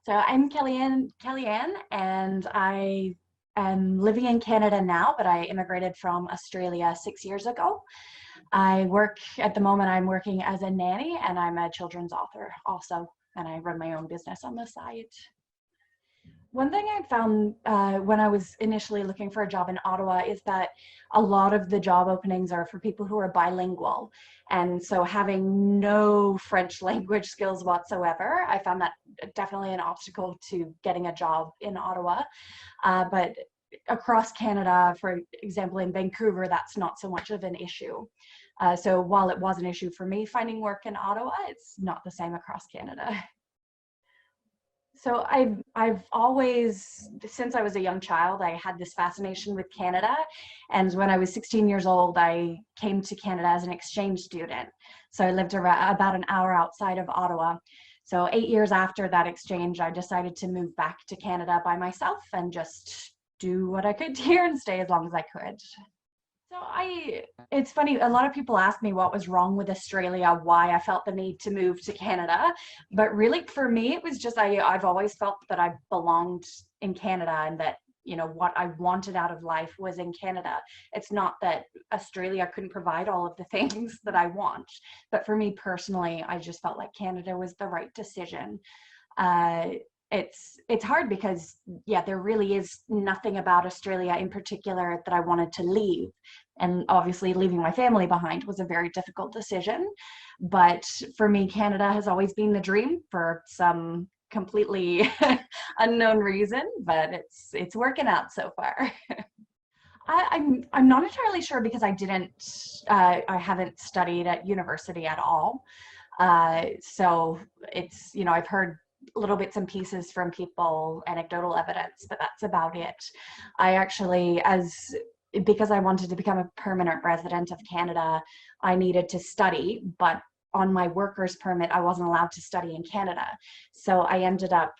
So I'm Kellyanne, and I am living in Canada now, but I immigrated from Australia 6 years ago. At the moment, I'm working as a nanny, and I'm a children's author also, and I run my own business on the side. One thing I found when I was initially looking for a job in Ottawa is that a lot of the job openings are for people who are bilingual. And so having no French language skills whatsoever, I found that definitely an obstacle to getting a job in Ottawa. But across Canada, for example, in Vancouver, that's not so much of an issue. So while it was an issue for me finding work in Ottawa, it's not the same across Canada. So I've always, since I was a young child, I had this fascination with Canada. And when I was 16 years old, I came to Canada as an exchange student. So I lived about an hour outside of Ottawa. So 8 years after that exchange, I decided to move back to Canada by myself and just do what I could here and stay as long as I could. So it's funny, a lot of people ask me what was wrong with Australia, why I felt the need to move to Canada. But really for me, it was just, I've always felt that I belonged in Canada and that, what I wanted out of life was in Canada. It's not that Australia couldn't provide all of the things that I want. But for me personally, I just felt like Canada was the right decision. It's hard because, yeah, there really is nothing about Australia in particular that I wanted to leave. And obviously leaving my family behind was a very difficult decision. But for me, Canada has always been the dream for some completely unknown reason, but it's working out so far. I'm not entirely sure because I haven't studied at university at all. So I've heard little bits and pieces from people, anecdotal evidence, but that's about it. Because I wanted to become a permanent resident of Canada, I needed to study, but on my worker's permit, I wasn't allowed to study in Canada. So I ended up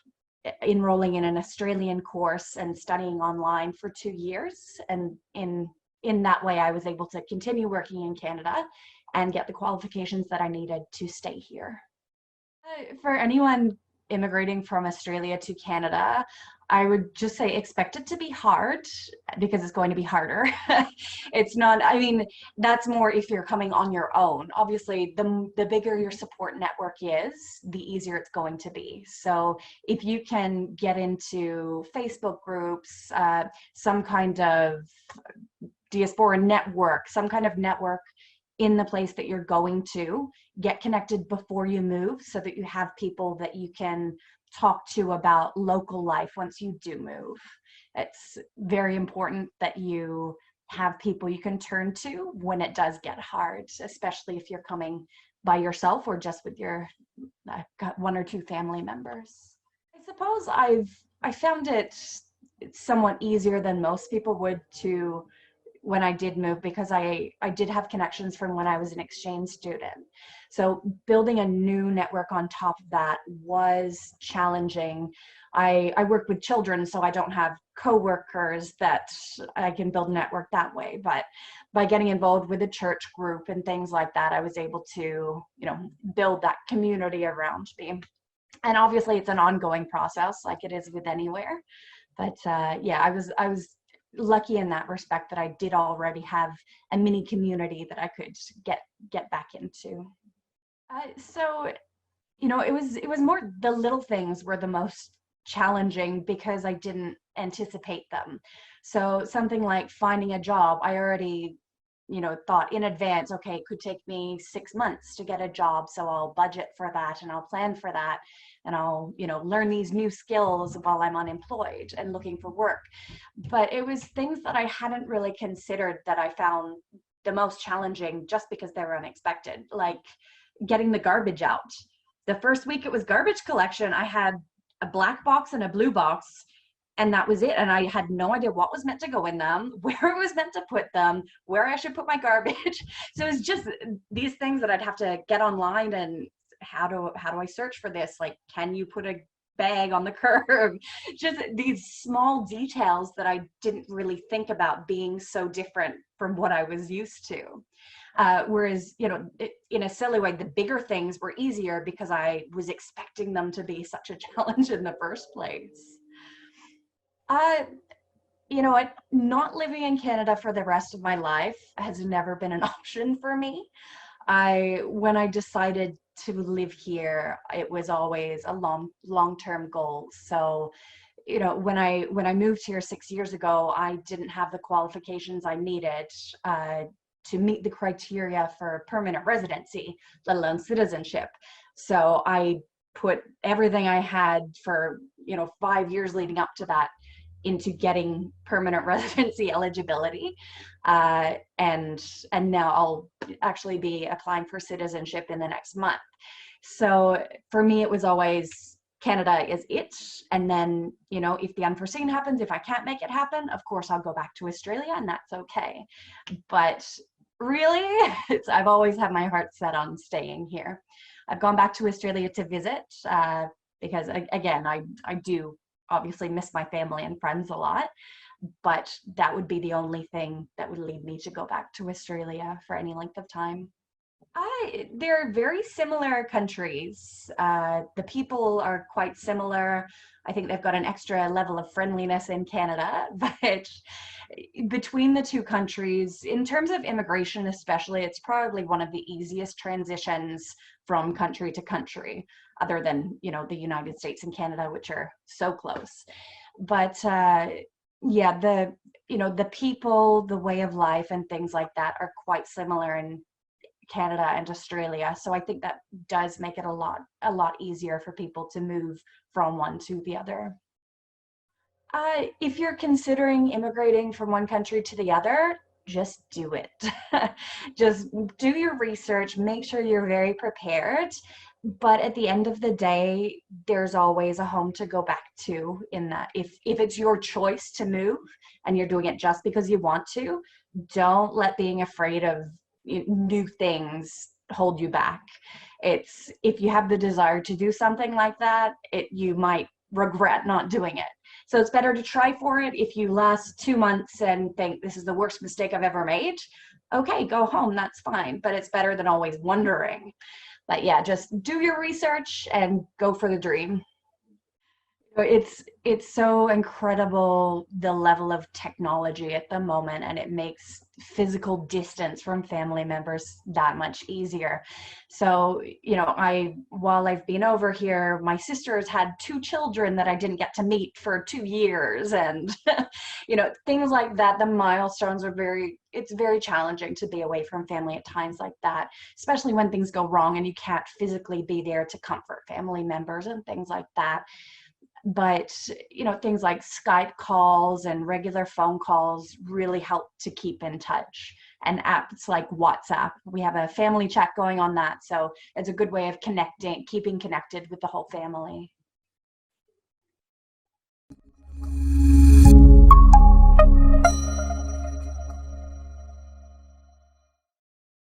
enrolling in an Australian course and studying online for 2 years. And in that way, I was able to continue working in Canada and get the qualifications that I needed to stay here. For anyone immigrating from Australia to Canada, I would just say expect it to be hard because it's going to be harder. It's not, I mean, that's more if you're coming on your own. Obviously, the bigger your support network is, the easier it's going to be. So if you can get into Facebook groups, some kind of diaspora network, some kind of network in the place that you're going to, get connected before you move so that you have people that you can talk to about local life once you do move. It's very important that you have people you can turn to when it does get hard, especially if you're coming by yourself or just with your one or two family members. I suppose I found it somewhat easier than most people would to when I did move, because I did have connections from when I was an exchange student. So building a new network on top of that was challenging. I work with children, so I don't have coworkers that I can build a network that way. But by getting involved with a church group and things like that, I was able to, build that community around me. And obviously it's an ongoing process like it is with anywhere. But yeah, I was lucky in that respect that I did already have a mini community that I could get back into. So it was more the little things were the most challenging because I didn't anticipate them. So something like finding a job, I already thought in advance, okay, it could take me 6 months to get a job, so I'll budget for that and I'll plan for that, and I'll learn these new skills while I'm unemployed and looking for work. But it was things that I hadn't really considered that I found the most challenging just because they were unexpected, like getting the garbage out. The first week it was garbage collection. I had a black box and a blue box, and that was it. And I had no idea what was meant to go in them, where it was meant to put them, where I should put my garbage. So it's just these things that I'd have to get online and how do I search for this? Like, can you put a bag on the curb. Just these small details that I didn't really think about being so different from what I was used to. Whereas, you know, in a silly way, the bigger things were easier because I was expecting them to be such a challenge in the first place. Uh, you know what? Not living in Canada for the rest of my life has never been an option for me. When I decided to live here, it was always a long-term goal. So, you know, when I moved here 6 years ago, I didn't have the qualifications I needed to meet the criteria for permanent residency, let alone citizenship. So I put everything I had for, you know, 5 years leading up to that into getting permanent residency eligibility. And now I'll actually be applying for citizenship in the next month. So for me, it was always Canada is it. And then, you know, if the unforeseen happens, if I can't make it happen, of course, I'll go back to Australia and that's okay. But really, I've always had my heart set on staying here. I've gone back to Australia to visit because, again, I do obviously miss my family and friends a lot, but that would be the only thing that would lead me to go back to Australia for any length of time. They're very similar countries. The people are quite similar. I think they've got an extra level of friendliness in Canada, but between the two countries, in terms of immigration especially, it's probably one of the easiest transitions from country to country, other than, you know, the United States and Canada, which are so close. But yeah, the people, the way of life and things like that are quite similar in Canada and Australia. So I think that does make it a lot easier for people to move from one to the other. If you're considering immigrating from one country to the other, just do it. Just do your research, make sure you're very prepared. But at the end of the day, there's always a home to go back to in that. If it's your choice to move and you're doing it just because you want to, don't let being afraid of new things hold you back. It's if you have the desire to do something like that, you might regret not doing it. So it's better to try for it. If you last 2 months and think this is the worst mistake I've ever made, okay, go home, that's fine. But it's better than always wondering. But yeah, just do your research and go for the dream. It's so incredible, the level of technology at the moment, and it makes physical distance from family members that much easier. So, you know, while I've been over here, my sister's had 2 children that I didn't get to meet for 2 years, and you know, things like that. The milestones are it's very challenging to be away from family at times like that, especially when things go wrong and you can't physically be there to comfort family members and things like that. But, you know, things like Skype calls and regular phone calls really help to keep in touch. And apps like WhatsApp, we have a family chat going on that. So it's a good way of keeping connected with the whole family.